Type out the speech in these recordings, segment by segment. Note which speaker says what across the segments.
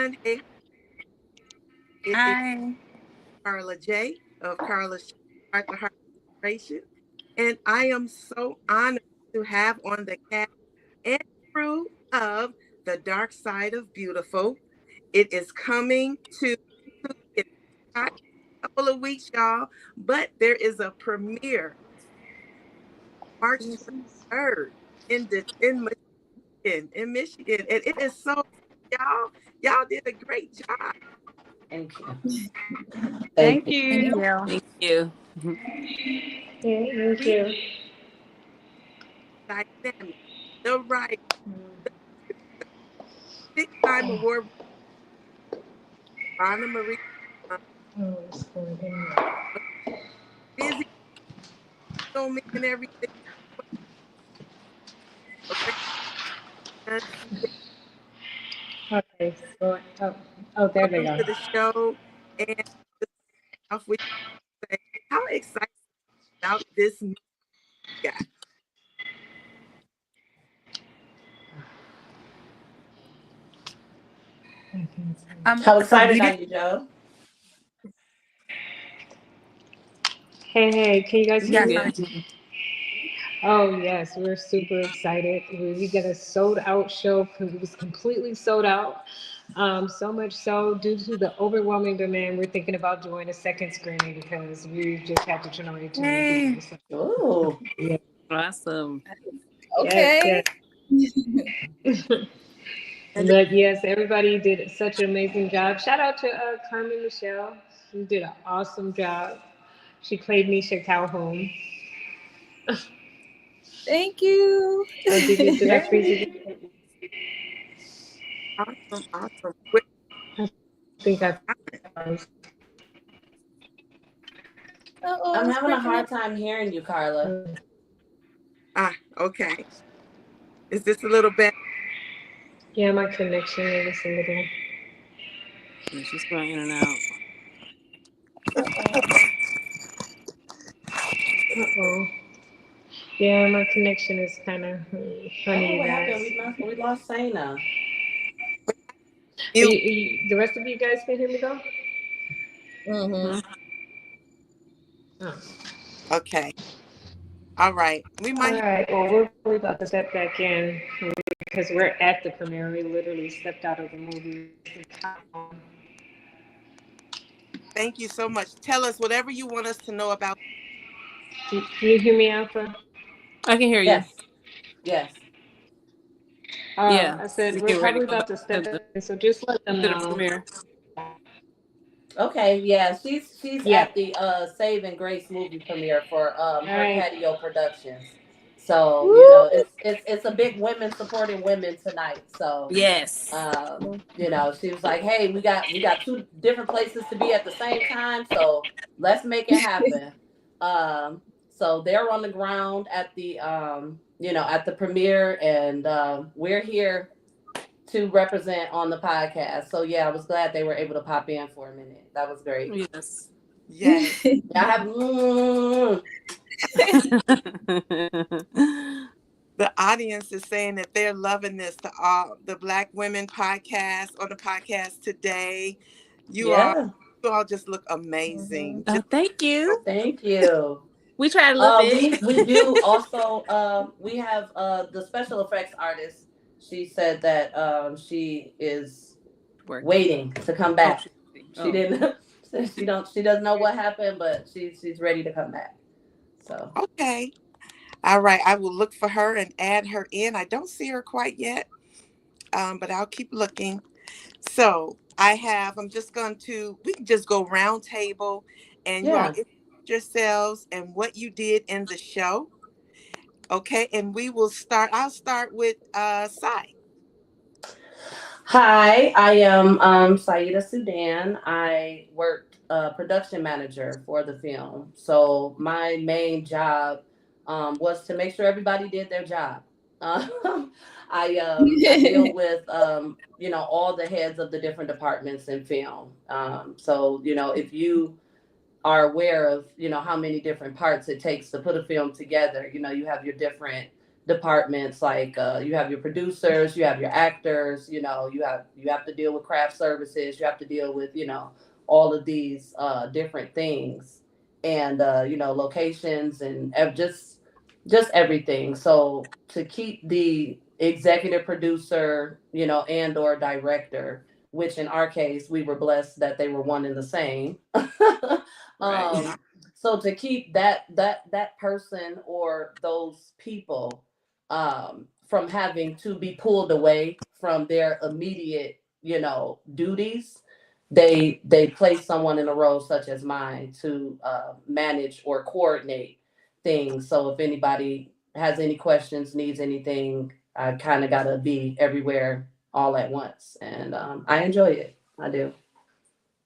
Speaker 1: everyone. It is
Speaker 2: Hi.
Speaker 1: Carla J of Carla's Heart to Heart Inspiration. And I am so honored to have on the cast and crew of The Dark Side of Beautiful. It is coming to in a couple of weeks, y'all, but there is a premiere March 23rd in Michigan, and it is so y'all y'all did a great job.
Speaker 3: Thank you.
Speaker 2: Thank
Speaker 4: Thank
Speaker 2: you.
Speaker 4: you.
Speaker 5: Thank you.
Speaker 3: Yeah, thank you.
Speaker 1: Dynamic, the right, six-time award Jovahna Marie busy filming and everything. Okay,
Speaker 3: Okay, so there they
Speaker 1: welcome
Speaker 3: go.
Speaker 1: to the show, and just off with say how excited about this new guy.
Speaker 3: How excited
Speaker 2: You
Speaker 3: are
Speaker 2: did.
Speaker 3: you, Joe? Hey, can you guys hear
Speaker 2: Yes.
Speaker 3: me?
Speaker 5: Yeah.
Speaker 3: Oh yes, we're super excited. We get a sold out show. It was completely sold out. So much so, due to the overwhelming demand, we're thinking about doing a second screening because we just had to turn away too many
Speaker 2: Yay.
Speaker 3: people. So,
Speaker 4: Ooh.
Speaker 3: yeah,
Speaker 5: Awesome.
Speaker 3: yes,
Speaker 4: Okay.
Speaker 3: yes.
Speaker 1: And
Speaker 3: But yes, everybody did such an amazing job. Shout out to Carmen Mi'Chele. She did an awesome job. She played Nisha Calhoun.
Speaker 4: Thank you.
Speaker 3: Oh, did I freeze
Speaker 4: Yay.
Speaker 3: it?
Speaker 1: awesome. Quick,
Speaker 3: I think I
Speaker 4: Uh-oh,
Speaker 3: I'm
Speaker 4: it's
Speaker 3: having a
Speaker 4: breaking up.
Speaker 3: hard time hearing you, Carla.
Speaker 1: okay. Is this a little better?
Speaker 3: Yeah, my connection is a little.
Speaker 5: Yeah, she's going in and out.
Speaker 4: Uh-oh.
Speaker 3: Uh-oh. Yeah, my connection is kind of funny, you
Speaker 6: What
Speaker 3: guys.
Speaker 6: happened? We lost Sayna.
Speaker 1: Mute.
Speaker 3: The rest of you guys can hear me though?
Speaker 4: Mm-hmm.
Speaker 3: Oh.
Speaker 1: Okay. All right. We
Speaker 3: All
Speaker 1: might.
Speaker 3: right. Well, we're probably about to step back in because we're at the premiere. We literally stepped out of the movie.
Speaker 1: Thank you so much. Tell us whatever you want us to know about.
Speaker 3: Can you hear me, Alpha?
Speaker 5: I can hear you.
Speaker 6: Yes. Yes.
Speaker 5: Yeah.
Speaker 3: I said
Speaker 5: We
Speaker 3: we're
Speaker 5: get ready
Speaker 3: probably
Speaker 5: to go
Speaker 3: about
Speaker 5: back
Speaker 3: to
Speaker 5: to
Speaker 3: step
Speaker 5: the
Speaker 3: back in, so just let them
Speaker 5: to the
Speaker 3: know.
Speaker 5: premiere.
Speaker 6: Okay. Yeah. She's
Speaker 3: Yeah.
Speaker 6: at the Save and Grace movie premiere for
Speaker 3: All
Speaker 6: her
Speaker 3: right.
Speaker 6: patio productions. So
Speaker 4: Woo!
Speaker 6: it's a big women supporting women tonight. So
Speaker 5: Yes.
Speaker 6: she was like, hey, we got two different places to be at the same time, so let's make it happen. So they're on the ground at the at the premiere, and we're here to represent on the podcast. So yeah, I was glad they were able to pop in for a minute. That was great.
Speaker 5: Yes.
Speaker 1: Yes.
Speaker 6: I have
Speaker 1: The audience is saying that they're loving this. The Black Women podcast on the podcast today. You all,
Speaker 6: yeah.
Speaker 1: you all just look
Speaker 4: Mm-hmm.
Speaker 1: amazing.
Speaker 5: Oh,
Speaker 1: Just
Speaker 5: thank you.
Speaker 6: Thank you.
Speaker 5: We tried a little bit.
Speaker 6: We do also we have the special effects artist. She said that she is
Speaker 5: Working.
Speaker 6: waiting to come
Speaker 5: Oh,
Speaker 6: back. She
Speaker 5: oh.
Speaker 6: didn't she doesn't know what happened, but she's ready to come back. So
Speaker 1: okay. All right. I will look for her and add her in. I don't see her quite yet, but I'll keep looking. So I'm just going to, we can just go round table and you all
Speaker 6: yeah.
Speaker 1: introduce yourselves and what you did in the show. Okay. And I'll start with Sai.
Speaker 6: Hi, I am Cyidah Suden. I worked production manager for the film. So my main job was to make sure everybody did their job. I deal with all the heads of the different departments in film. So if you are aware of how many different parts it takes to put a film together, you have your different departments. Like you have your producers, you have your actors. You know, you have to deal with craft services. You have to deal with all of these different things, and locations and just everything. So to keep the executive producer, and or director, which in our case we were blessed that they were one and the same.
Speaker 5: Right.
Speaker 6: So to keep that person or those people from having to be pulled away from their immediate, duties, they place someone in a role such as mine to manage or coordinate things. So if anybody has any questions, needs anything, I kind of gotta be everywhere all at once, and I enjoy it. I do.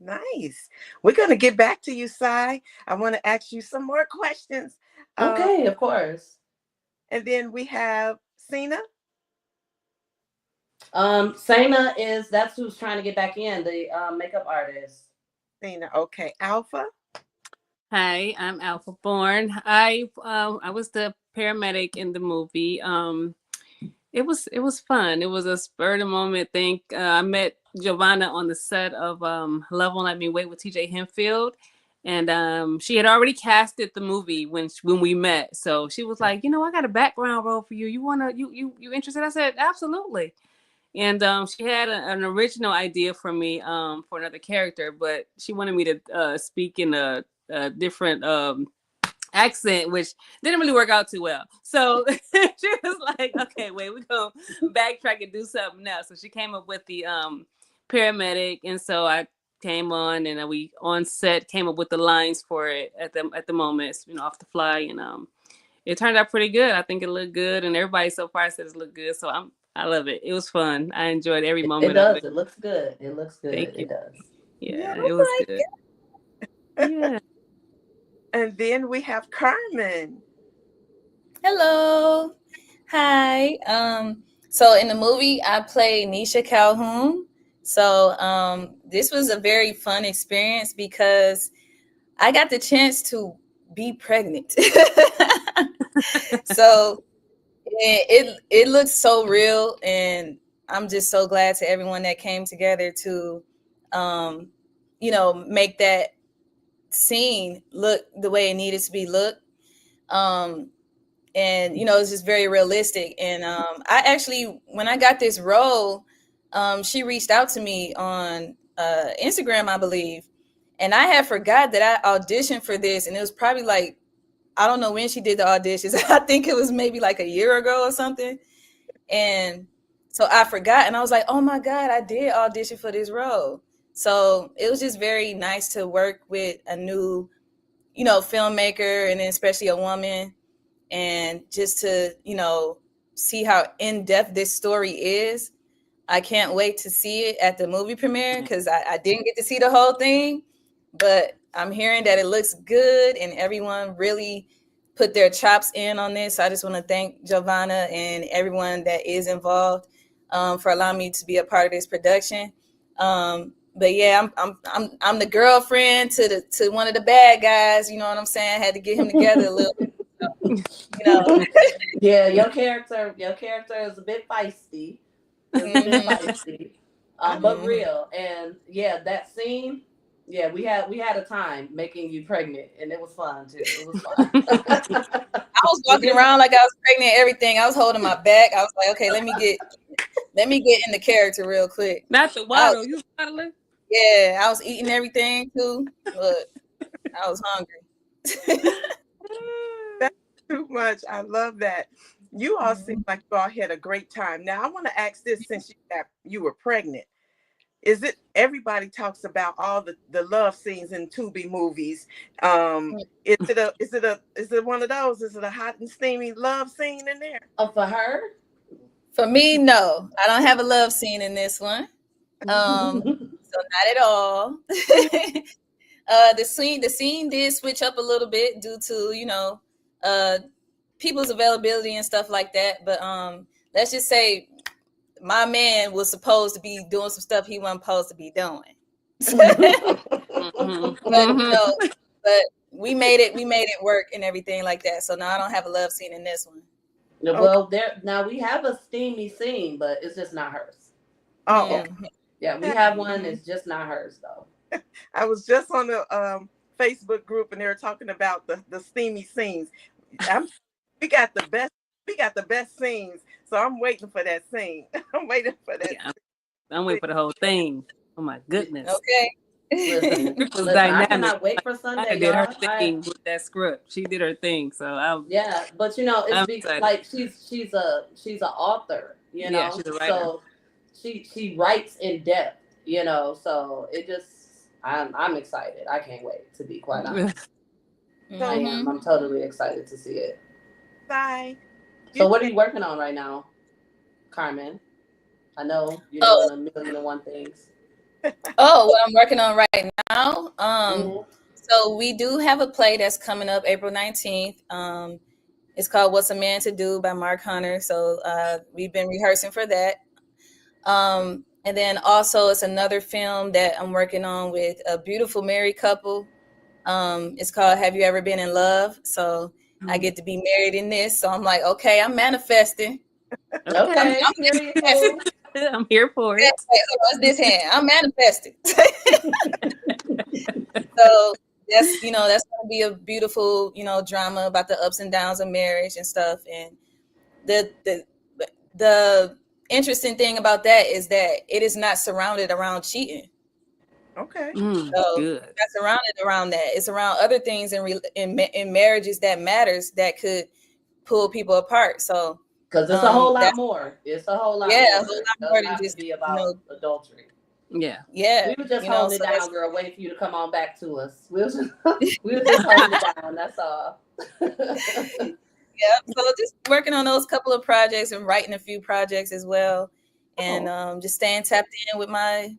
Speaker 1: Nice. We're going to get back to you, Sai. I want to ask you some more questions.
Speaker 6: Okay, of course.
Speaker 1: And then we have Sayna.
Speaker 6: Sayna that's who's trying to get back in, the makeup artist.
Speaker 1: Sayna. Okay. Alpha.
Speaker 5: Hi, I'm Alpha Bourne. I was the paramedic in the movie. It was fun. It was a spur of the moment thing. I met Jovahna on the set of Love Won't Let Me Wait with TJ Hempfield, and she had already casted the movie when we met. So she was like, I got a background role for you. You interested? I said, absolutely. And she had an original idea for me for another character, but she wanted me to speak in a different accent, which didn't really work out too well. So she was like, okay, wait, we're going to backtrack and do something else. So she came up with the paramedic. And so I came on, and we on set came up with the lines for it at the moment, off the fly. And it turned out pretty good. I think it looked good. And everybody so far says it looked good. So I love it. It was fun. I enjoyed every moment
Speaker 6: does.
Speaker 5: of it.
Speaker 6: It looks good. It looks good.
Speaker 5: Thank you.
Speaker 6: It does.
Speaker 5: Yeah,
Speaker 4: Oh
Speaker 5: it was
Speaker 4: my
Speaker 5: good. Yeah.
Speaker 1: And then we have Carmen.
Speaker 4: Hello. Hi. So in the movie I play Nisha Calhoun. So this was a very fun experience because I got the chance to be pregnant. So it looks so real, and I'm just so glad to everyone that came together to make that scene look the way it needed to be looked. And it's just very realistic. And I actually, when I got this role, she reached out to me on Instagram, I believe, and I had forgot that I auditioned for this, and it was probably like, I don't know when she did the auditions. I think it was maybe like a year ago or something. And so I forgot, and I was like, oh my God, I did audition for this role. So it was just very nice to work with a new, filmmaker, and then especially a woman, and just to, see how in-depth this story is. I can't wait to see it at the movie premiere because I didn't get to see the whole thing, but I'm hearing that it looks good and everyone really put their chops in on this. So I just want to thank Jovahna and everyone that is involved for allowing me to be a part of this production. But yeah, I'm the girlfriend to one of the bad guys. You know what I'm saying? I had to get him together a little bit. So,
Speaker 6: Yeah, your character is a bit feisty. But real. And yeah, that scene, yeah, we had a time making you pregnant, and it was fun too. It was fun.
Speaker 4: I was walking around like I was pregnant, everything. I was holding my back. I was like, okay, let me get in the character real quick.
Speaker 5: Not the waddle. You waddling?
Speaker 4: Yeah, I was eating everything too. Look, I was hungry.
Speaker 1: That's too much. I love that. You all seem like you all had a great time. Now I want to ask this, since you were pregnant. Is it, everybody talks about all the love scenes in Tubi movies? Is it one of those? Is it a hot and steamy love scene in there?
Speaker 6: Oh, for her?
Speaker 4: For me, no. I don't have a love scene in this one. So not at all. The scene did switch up a little bit due to, people's availability and stuff like that. But let's just say my man was supposed to be doing some stuff he wasn't supposed to be doing. But we made it work and everything like that. So no, I don't have a love scene in this one.
Speaker 6: Well, now we have a steamy scene, but it's just not hers.
Speaker 1: Oh,
Speaker 6: Yeah,
Speaker 1: okay.
Speaker 6: yeah, we have one. It's just not hers though.
Speaker 1: I was just on the Facebook group and they were talking about the steamy scenes. I'm we got the best scenes, so I'm waiting for that scene. I'm waiting for that.
Speaker 5: Yeah, I'm waiting for the whole thing. Oh my goodness.
Speaker 4: Okay.
Speaker 6: Listen,
Speaker 5: Script was
Speaker 6: listen. I
Speaker 5: dynamic.
Speaker 6: cannot wait for
Speaker 5: Maya
Speaker 6: Sunday,
Speaker 5: did her
Speaker 6: y'all.
Speaker 5: thing with that script. She did her thing. So
Speaker 6: Yeah, but you know, it's
Speaker 5: I'm excited.
Speaker 6: like she's an author, you
Speaker 5: Yeah,
Speaker 6: know,
Speaker 5: she's a writer.
Speaker 6: so she writes in depth, you know, so it just I'm excited. I can't wait, to be quite honest. I am. I'm totally excited to see it.
Speaker 1: Bye.
Speaker 6: So what are you working on right now, Carmen? I know you're doing a million and one things.
Speaker 4: What I'm working on right now. So we do have a play that's coming up April 19th. It's called What's a Man to Do by Mark Hunter. So we've been rehearsing for that. And then also it's another film that I'm working on with a beautiful married couple. It's called Have You Ever Been in Love? So I get to be married in this. So I'm like, okay, I'm manifesting.
Speaker 6: Okay,
Speaker 4: I'm
Speaker 6: here you go.
Speaker 5: I'm here for it.
Speaker 4: What's this hand? I'm manifesting. So that's gonna be a beautiful, drama about the ups and downs of marriage and stuff. And the interesting thing about that is that it is not surrounded around cheating.
Speaker 1: Okay.
Speaker 4: So
Speaker 5: good.
Speaker 4: that's surrounded around that. It's around other things in marriages that matters that could pull people apart. So
Speaker 6: because it's a whole lot more. It's a whole lot more.
Speaker 4: A whole lot more than
Speaker 6: just
Speaker 4: just
Speaker 6: be about adultery.
Speaker 5: Yeah.
Speaker 4: Yeah.
Speaker 6: We were just holding it down, girl, waiting for you to come on back to us. We were just holding it down. That's all.
Speaker 4: Yeah. So just working on those couple of projects and writing a few projects as well. And just staying tapped in with my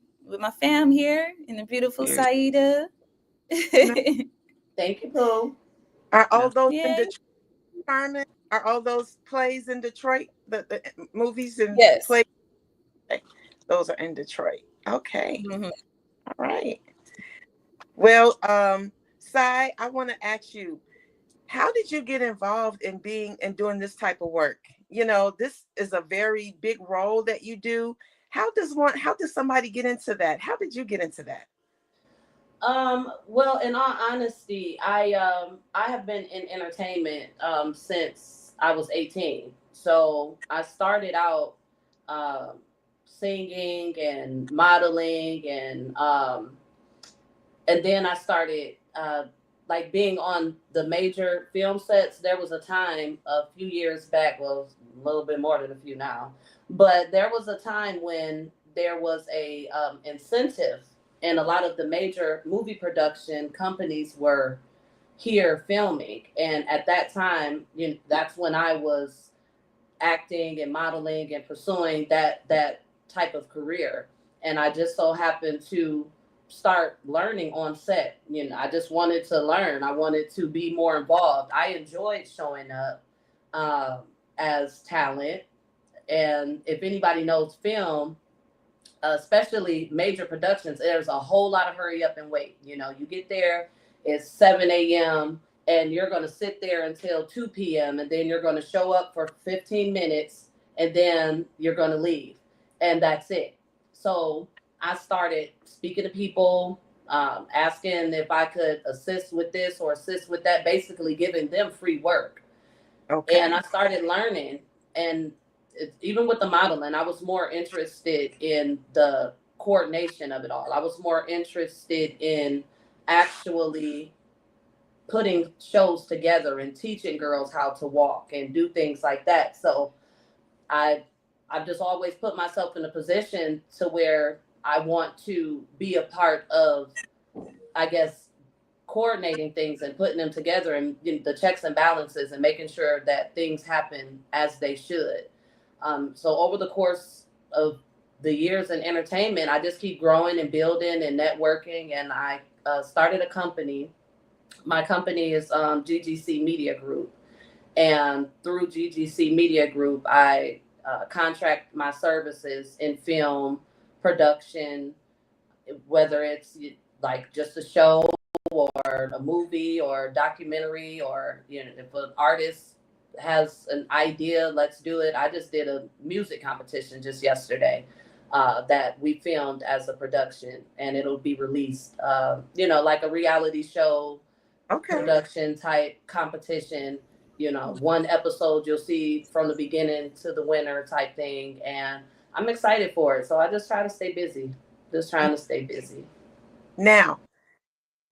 Speaker 4: fam here in the beautiful Cyidah.
Speaker 6: Thank you, Pooh.
Speaker 1: Are all those in Detroit, Carmen? Are all those plays in Detroit? The movies and plays? Those are in Detroit. Okay. All right. Well, Sai, I want to ask you, how did you get involved in doing this type of work? You know, this is a very big role that you do. How does somebody get into that? How did you get into that?
Speaker 6: Well, in all honesty, I have been in entertainment since I was 18. So I started out singing and modeling, and then I started like being on the major film sets. There was a time a few years back, well, a little bit more than a few now, but there was a time when there was a incentive, and a lot of the major movie production companies were here filming. And at that time, that's when I was acting and modeling and pursuing that type of career. And I just so happened to start learning on set. I just wanted to learn. I wanted to be more involved. I enjoyed showing up as talent. And if anybody knows film, especially major productions, there's a whole lot of hurry up and wait. You get there, it's 7 a.m. and you're going to sit there until 2 p.m. and then you're going to show up for 15 minutes and then you're going to leave. And that's it. So I started speaking to people, asking if I could assist with this or assist with that, basically giving them free work. Okay. And I started learning. And even with the modeling, I was more interested in the coordination of it all. I was more interested in actually putting shows together and teaching girls how to walk and do things like that. So I've just always put myself in a position to where I want to be a part of, I guess, coordinating things and putting them together, and the checks and balances and making sure that things happen as they should. So over the course of the years in entertainment, I just keep growing and building and networking. And I started a company. My company is GGC Media Group. And through GGC Media Group, I contract my services in film production, whether it's like just a show or a movie or a documentary, or if an artist has an idea, let's do it. I just did a music competition just yesterday that we filmed as a production, and it'll be released, like a reality show production type competition. One episode you'll see from the beginning to the winner type thing. And I'm excited for it. So I just try to stay busy. Just trying to stay busy.
Speaker 1: Now,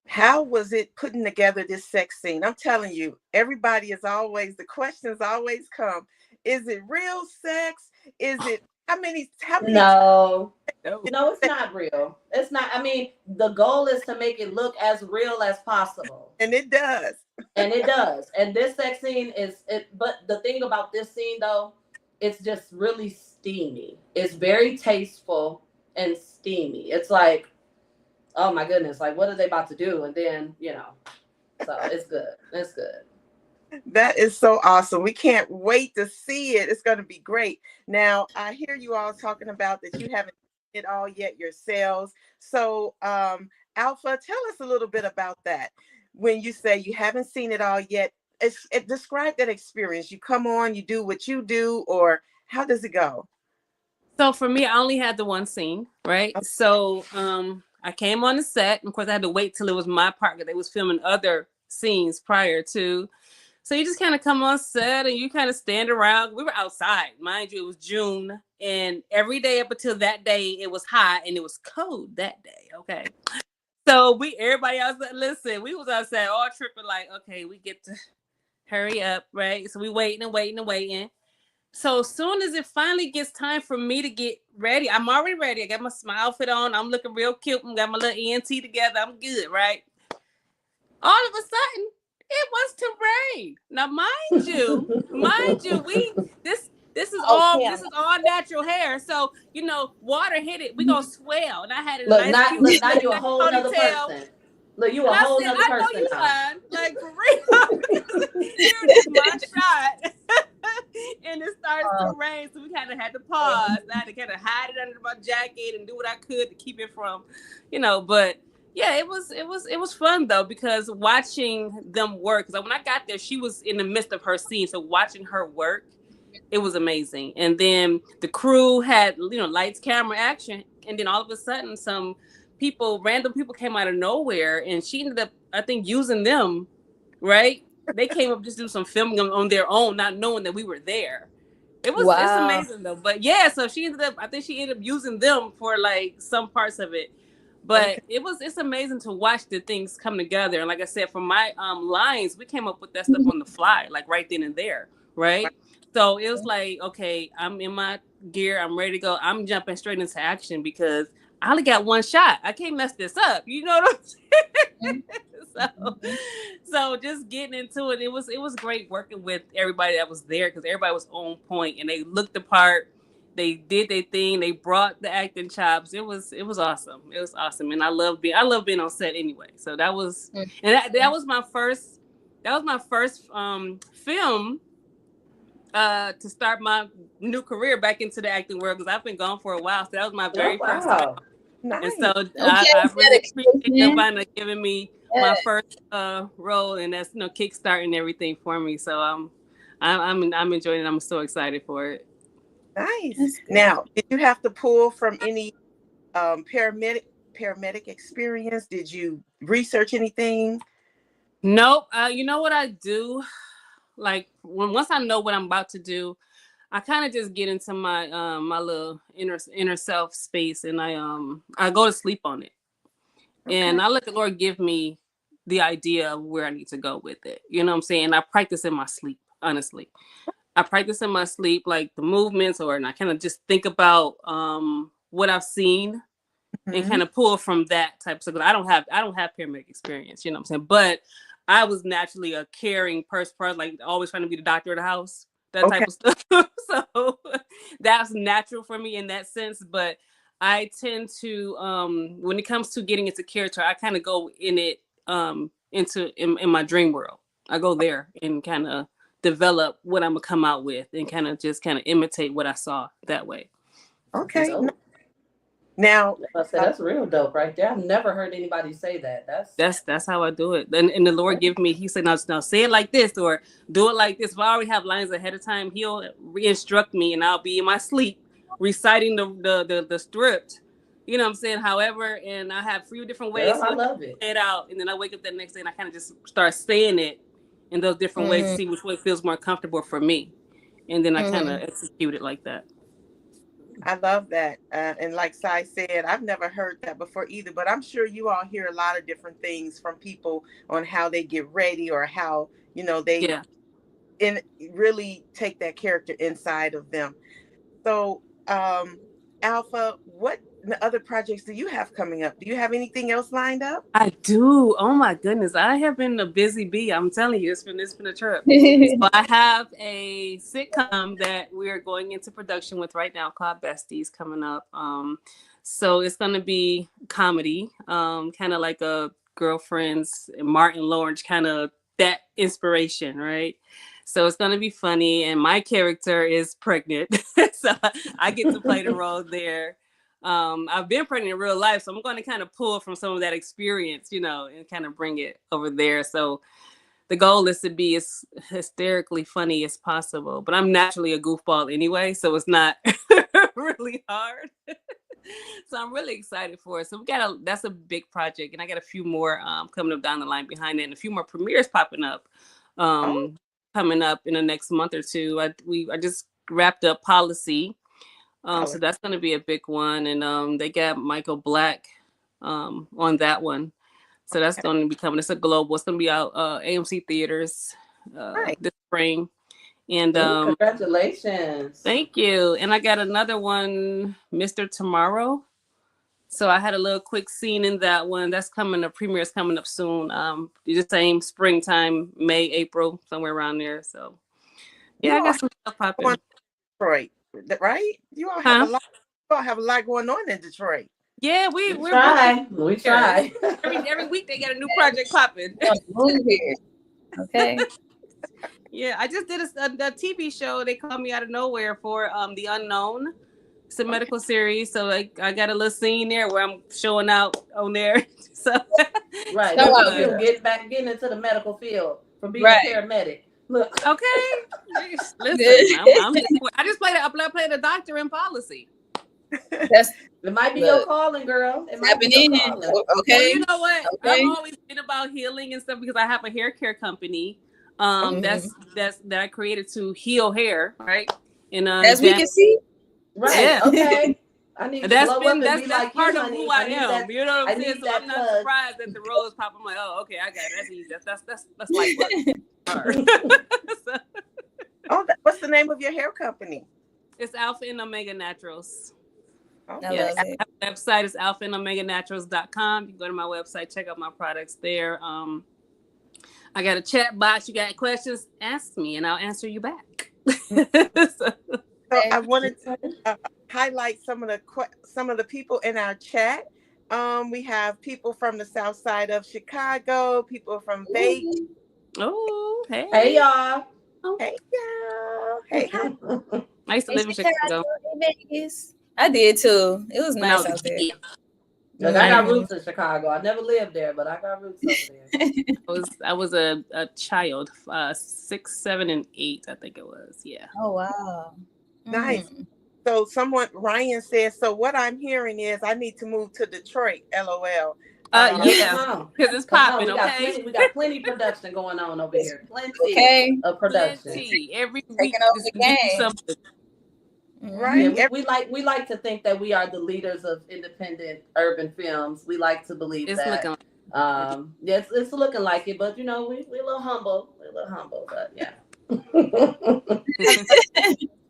Speaker 1: how was it putting together this sex scene? I'm telling you, everybody is always, the questions always come. Is it real sex? Is it, how many
Speaker 6: No, it's not real. It's not. I mean, the goal is to make it look as real as possible.
Speaker 1: And it does.
Speaker 6: And it does. And this sex scene is it. But the thing about this scene, though, it's just really steamy. It's very tasteful and steamy. It's like, oh my goodness, like what are they about to do? And then, so it's good. It's good.
Speaker 1: That is so awesome. We can't wait to see it. It's going to be great. Now, I hear you all talking about that you haven't seen it all yet yourselves. So, Alpha, tell us a little bit about that. When you say you haven't seen it all yet, describe that experience. You come on, you do what you do, or how does it go?
Speaker 5: So for me, I only had the one scene, right? Okay. So I came on the set. Of course, I had to wait till it was my part because they was filming other scenes prior to. So you just kind of come on set and you kind of stand around. We were outside. Mind you, it was June. And every day up until that day, it was hot and it was cold that day, okay? So everybody else, listen, we was outside all tripping like, okay, we get to hurry up, right? So we waiting. So as soon as it finally gets time for me to get ready, I'm already ready. I got my outfit on. I'm looking real cute. I got my little ENT together. I'm good, right? All of a sudden, it wants to rain. Now, mind you, this is all natural hair. So water hit it. We gonna swell, and I had
Speaker 6: now you a whole other person. Look, you a whole other person now.
Speaker 5: Like for real, here's my shot. And it starts to rain, so we kind of had to pause. I had to kind of hide it under my jacket and do what I could to keep it from, But yeah, it was fun though, because watching them work. Because when I got there, she was in the midst of her scene, so watching her work, it was amazing. And then the crew had lights, camera, action, and then all of a sudden, some random people came out of nowhere, and she ended up, I think, using them, right? They came up just to do some filming on their own, not knowing that we were there. It's amazing though. But yeah, so I think she ended up using them for like some parts of it. But it's amazing to watch the things come together. And like I said, for my lines, we came up with that stuff on the fly, like right then and there, right? So it was like, okay, I'm in my gear, I'm ready to go. I'm jumping straight into action because I only got one shot. I can't mess this up. You know what I'm saying? So just getting into it, it was great working with everybody that was there because everybody was on point and they looked the part. They did their thing. They brought the acting chops. It was awesome. It was awesome, and I love being on set anyway. So that was that was my first film to start my new career back into the acting world because I've been gone for a while. So that was my very first time. Nice. And so I really appreciate Jovahna giving me my first role, and that's kickstarting everything for me. So I'm enjoying it. I'm so excited for it.
Speaker 1: Nice. Now, did you have to pull from any paramedic experience? Did you research anything?
Speaker 5: Nope. You know what I do? Like once I know what I'm about to do, I kind of just get into my my little inner self space, and I go to sleep on it, and I let the Lord give me the idea of where I need to go with it. You know what I'm saying? I practice in my sleep, honestly. I practice in my sleep, like the movements, and I kind of just think about what I've seen and kind of pull from that type of stuff. I don't have paramedic experience, you know what I'm saying? But I was naturally a caring person, like always trying to be the doctor of the house, that type of stuff. So that's natural for me in that sense. But I tend to, when it comes to getting into character, I kind of go in it in my dream world. I go there and kind of develop what I'm gonna come out with and kind of imitate what I saw that way.
Speaker 1: Okay. Now,
Speaker 6: I said that's real dope right there. I've never heard anybody say that.
Speaker 5: That's how I do it. And the Lord give me, he said, now say it like this or do it like this. If I already have lines ahead of time, he'll re-instruct me and I'll be in my sleep reciting the script. You know what I'm saying? However, and I have a few different ways
Speaker 6: Girl, I love it.
Speaker 5: say it out. And then I wake up that next day and I kind of just start saying it in those different ways to see which way feels more comfortable for me. And then I kind of execute it like that.
Speaker 1: I love that. And like Sai said, I've never heard that before either, but I'm sure you all hear a lot of different things from people on how they get ready or how, they really take that character inside of them. So, Alpha, what other projects do you have coming up? Do you have anything else lined up?
Speaker 5: I do. Oh my goodness. I have been a busy bee. I'm telling you, it's been a trip. So I have a sitcom that we are going into production with right now called Besties coming up. So it's gonna be comedy, kind of like a Girlfriends, Martin Lawrence, kind of that inspiration, right? So it's gonna be funny, and my character is pregnant, so I get to play the role there. I've been pregnant in real life, so I'm going to kind of pull from some of that experience, and kind of bring it over there. So the goal is to be as hysterically funny as possible, but I'm naturally a goofball anyway, so it's not really hard. So I'm really excited for it. So that's a big project, and I got a few more coming up down the line behind it, and a few more premieres popping up coming up in the next month or two. I just wrapped up Policy. So that's going to be a big one. And they got Michael Black on that one. So that's going to be coming. It's a global. It's going to be out AMC theaters this spring. And
Speaker 6: congratulations.
Speaker 5: Thank you. And I got another one, Mr. Tomorrow. So I had a little quick scene in that one. That's coming. The premiere is coming up soon. The same springtime, May, April, somewhere around there. So yeah, I got some stuff popping.
Speaker 1: Detroit, right? You all have a lot. You all have a lot going on in Detroit.
Speaker 5: Yeah, we
Speaker 6: try. We try.
Speaker 5: Every week they got a new project popping.
Speaker 4: Okay.
Speaker 5: Yeah, I just did a TV show. They called me out of nowhere for The Unknown. It's a medical series, so I got a little scene there where I'm showing out on there. So
Speaker 6: right, getting into the medical field from being a paramedic. Look,
Speaker 5: okay. Listen, I just played a doctor in Policy.
Speaker 6: It might be your calling, girl. It might be your calling.
Speaker 4: Okay.
Speaker 5: Well, you know what? Okay. I've always been about healing and stuff because I have a hair care company. That I created to heal hair, right? And
Speaker 4: as we can see.
Speaker 6: Right. Yeah. Okay. I need
Speaker 5: that's
Speaker 6: to
Speaker 5: been
Speaker 6: that's
Speaker 5: like part of who I am. You know what I'm saying? So I'm not
Speaker 6: plug.
Speaker 5: Surprised that the rose pop. I'm like, oh, okay, I got it. That's easy. That's like
Speaker 1: what? What's the name of your hair company?
Speaker 5: It's Alpha and Omega Naturals.
Speaker 4: Yeah,
Speaker 5: our website is alphaandomegaнаturals.com. You can go to my website, check out my products there. I got a chat box. You got questions? Ask me, and I'll answer you back.
Speaker 1: So I wanted to highlight some of the people in our chat. We have people from the south side of Chicago, people from Vegas.
Speaker 5: Oh, hey.
Speaker 6: Hey, y'all.
Speaker 1: Hey, y'all. Hey, hi.
Speaker 5: I used to live in Chicago.
Speaker 4: Vegas. I did too. It was nice out there.
Speaker 6: Look, I got roots in Chicago. I never lived there, but I got roots over there.
Speaker 5: I was a child, 6, 7, and 8, I think it was. Yeah.
Speaker 4: Oh wow.
Speaker 1: Nice. So Ryan says, so what I'm hearing is I need to move to Detroit, LOL.
Speaker 5: Yeah, because it's popping, okay?
Speaker 6: We got plenty production going on over here. Plenty of production.
Speaker 5: Every week.
Speaker 4: Taking over the game.
Speaker 1: Right.
Speaker 6: Yeah, we like to think that we are the leaders of independent urban films. We like to believe that. Yes, it's looking like it, but we a little humble. We're a little humble, but yeah.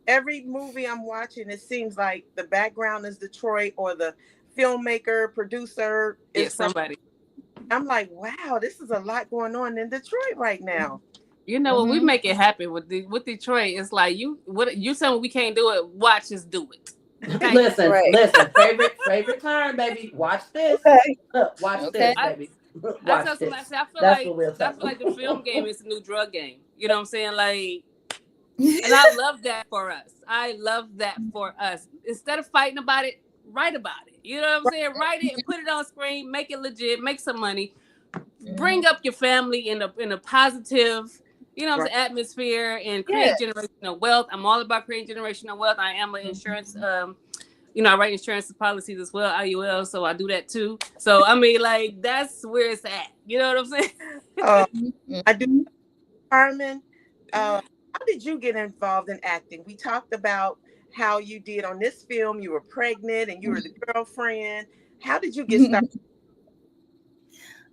Speaker 1: Every movie I'm watching, it seems like the background is Detroit or the filmmaker, producer is
Speaker 5: somebody.
Speaker 1: I'm like, wow, this is a lot going on in Detroit right now.
Speaker 5: You know what? We make it happen with Detroit. It's like you saying we can't do it. Watch us do it.
Speaker 6: Okay? Listen. Favorite turn, baby. Watch this. Watch this, baby.
Speaker 5: I feel like the film game is a new drug game. You know what I'm saying? Like, and I love that for us. Instead of fighting about it, write about it. You know what I'm saying? Write it and put it on screen, make it legit, make some money, bring up your family in a positive, you know what I'm saying, atmosphere, and create generational wealth. I'm all about creating generational wealth. I am an insurance, you know, I write insurance policies as well, IUL, so I do that too. So I mean, like, that's where it's at. You know what I'm saying?
Speaker 1: I do. Carmen, how did you get involved in acting? We talked about how you did on this film. You were pregnant and you were the girlfriend. How did you get started?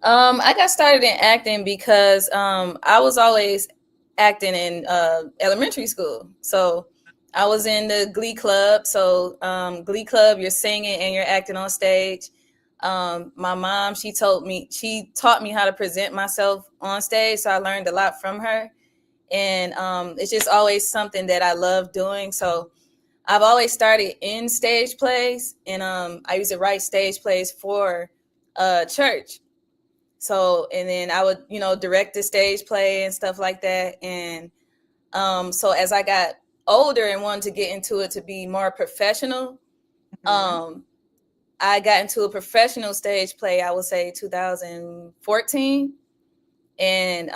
Speaker 4: I got started in acting because I was always acting in elementary school. So I was in the Glee Club. So Glee Club, you're singing and you're acting on stage. My mom, she taught me how to present myself on stage. So I learned a lot from her. And it's just always something that I love doing. So I've always started in stage plays, and I used to write stage plays for church. So, and then I would, you know, direct the stage play and stuff like that. And so as I got older and wanted to get into it to be more professional, I got into a professional stage play, I would say 2014. And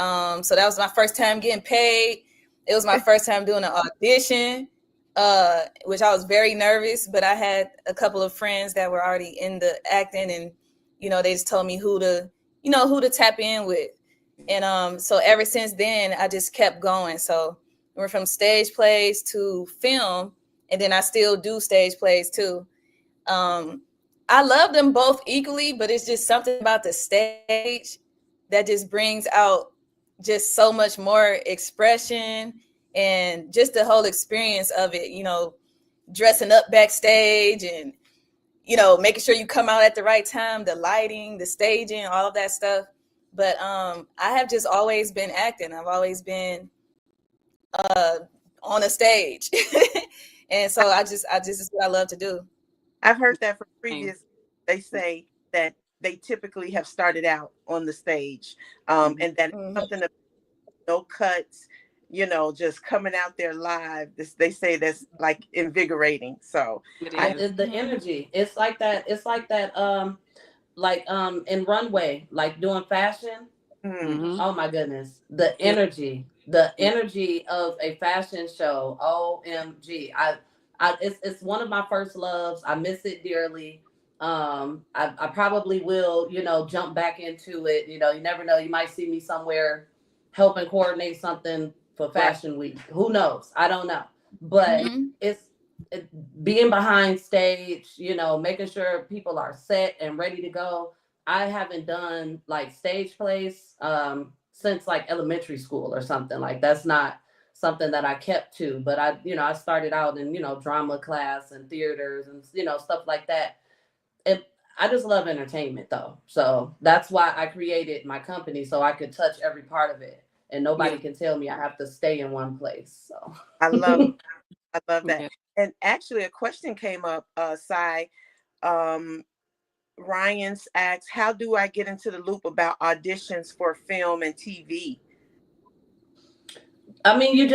Speaker 4: so that was my first time getting paid. It was my first time doing an audition, which I was very nervous, but I had a couple of friends that were already in the acting, and, you know, they just told me who to tap in with. And so ever since then, I just kept going. So we're from stage plays to film, and then I still do stage plays too. I love them both equally, but it's just something about the stage that just brings out just so much more expression and just the whole experience of it, you know, dressing up backstage and, you know, making sure you come out at the right time, the lighting, the staging, all of that stuff. But I have just always been acting. I've always been on a stage. And so I just is what I love to do.
Speaker 1: I've heard that from previous, they say that they typically have started out on the stage, and that something of no cuts, you know, just coming out there live. They say that's like invigorating. So
Speaker 6: The energy, it's like that. It's like that. In runway, like doing fashion. Oh my goodness, the energy of a fashion show. OMG. It's one of my first loves. I miss it dearly. I probably will, you know, jump back into it. You know, you never know. You might see me somewhere helping coordinate something for Fashion Week. Who knows? I don't know. But it's being behind stage, you know, making sure people are set and ready to go. I haven't done like stage plays since like elementary school or something. Like, that's not something that I kept to, but I started out in, you know, drama class and theaters and, you know, stuff like that. I just love entertainment though. So that's why I created my company, so I could touch every part of it and nobody can tell me I have to stay in one place. So
Speaker 1: I love that. Yeah. And actually a question came up, Cy. Ryan's asked, how do I get into the loop about auditions for film and TV?
Speaker 6: I mean, you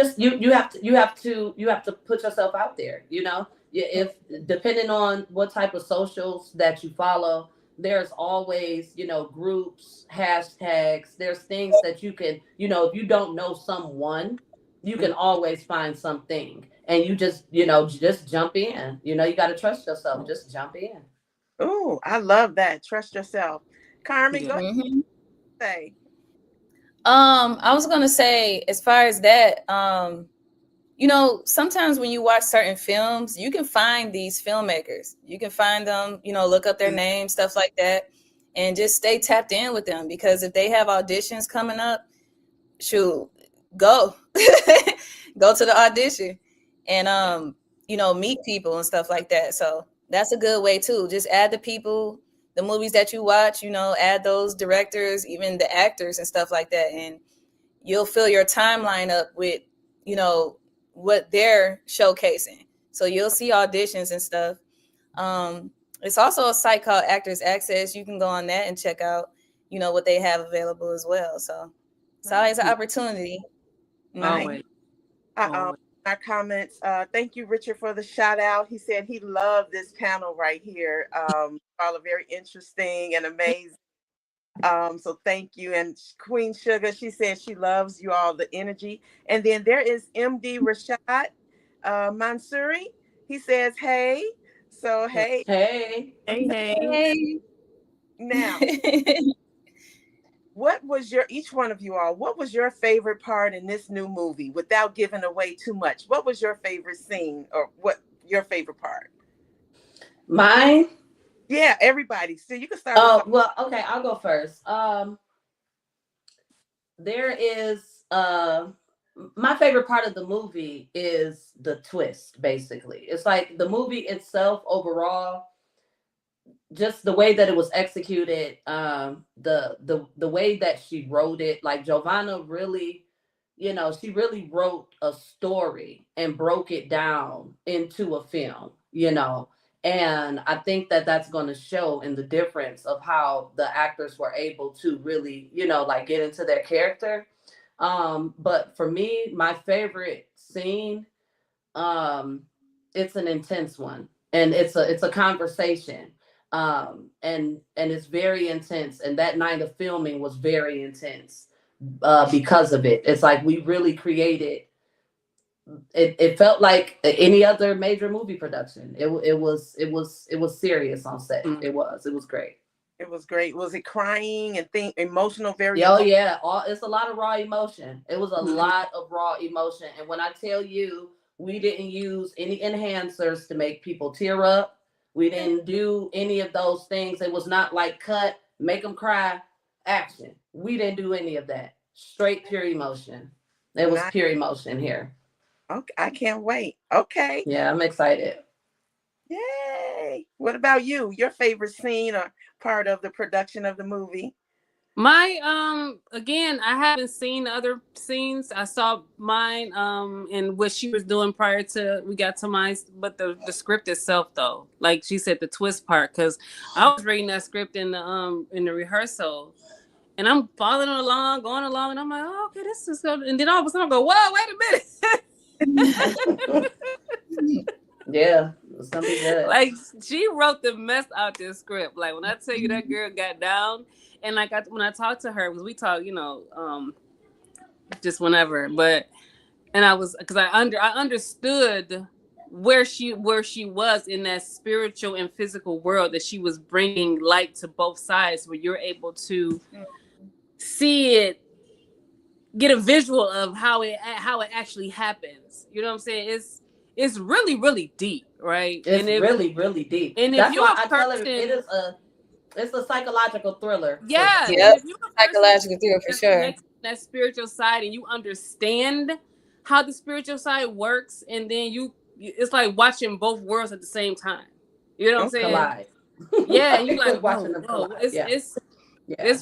Speaker 6: have to put yourself out there, you know. If depending on what type of socials that you follow, there's always, you know, groups, hashtags, there's things that you can, you know, if you don't know someone, you can always find something, and you just, you know, just jump in. You know, you got to trust yourself. Just jump in.
Speaker 1: Oh, I love that. Trust yourself. Carmen, go ahead. Say.
Speaker 4: I was gonna say, as far as that, you know, sometimes when you watch certain films, you can find these filmmakers. You can find them, you know, look up their names, stuff like that, and just stay tapped in with them, because if they have auditions coming up, shoot, go go to the audition and you know, meet people and stuff like that. So that's a good way too. Just add the people, the movies that you watch, you know, add those directors, even the actors and stuff like that, and you'll fill your timeline up with, you know, what they're showcasing. So you'll see auditions and stuff. It's also a site called Actors Access. You can go on that and check out, you know, what they have available as well. So it's always an opportunity.
Speaker 1: Nice. I our comments. Thank you, Richard, for the shout out. He said he loved this panel right here. All are very interesting and amazing. So thank you. And Queen Sugar, she said she loves you all, the energy. And then there is MD Rashad Mansouri. He says, hey. So hey.
Speaker 6: Hey.
Speaker 5: Hey.
Speaker 1: Now, what was each one of you all, what was your favorite part in this new movie without giving away too much? What was your favorite scene, or what your favorite part?
Speaker 6: Mine?
Speaker 1: Yeah, everybody. So you can start with
Speaker 6: well, okay, I'll go first. There is my favorite part of the movie is the twist, basically. It's like the movie itself overall, just the way that it was executed, the way that she wrote it, like Jovahna really, she really wrote a story and broke it down into a film, and I think that that's going to show in the difference of how the actors were able to really, like get into their character. But for me, my favorite scene, it's an intense one, and it's a conversation, and it's very intense, and that night of filming was very intense, because of it. It's like we really created it felt like any other major movie production. It was serious on set. It was great.
Speaker 1: It was great. Was it crying and emotional? Very
Speaker 6: Oh
Speaker 1: emotional?
Speaker 6: yeah, it's a lot of raw emotion. It was a lot of raw emotion, and when I tell you, we didn't use any enhancers to make people tear up. We didn't do any of those things. It was not like cut, make them cry, action. We didn't do any of that. Straight pure emotion. It was pure emotion here.
Speaker 1: Okay, I can't wait. Okay.
Speaker 6: Yeah, I'm excited.
Speaker 1: Yay. What about you? Your favorite scene or part of the production of the movie?
Speaker 5: My again, I haven't seen the other scenes. I saw mine and what she was doing prior to we got to mine, but the script itself though, like she said, the twist part, because I was reading that script in the rehearsal, and I'm following along, going along, and I'm like, oh, okay, this is good. And then all of a sudden I go, whoa, wait a minute.
Speaker 6: Yeah, it's gonna be good.
Speaker 5: Like she wrote the mess out this script. Like when I tell you that girl got down, and like when I talked to her, because we talk, just whenever. But and I was because I understood where she was in that spiritual and physical world, that she was bringing light to both sides, where you're able to see it, get a visual of how it actually happens. You know what I'm saying? It's really, really deep, right?
Speaker 6: It's really, really deep. And that's why I tell her it's a psychological thriller.
Speaker 5: Yeah,
Speaker 4: yeah, psychological thriller for sure.
Speaker 5: That spiritual side, and you understand how the spiritual side works, and then it's like watching both worlds at the same time. You know what I'm saying?
Speaker 6: Collide.
Speaker 5: Yeah, and you like
Speaker 6: watching them collide.
Speaker 5: It's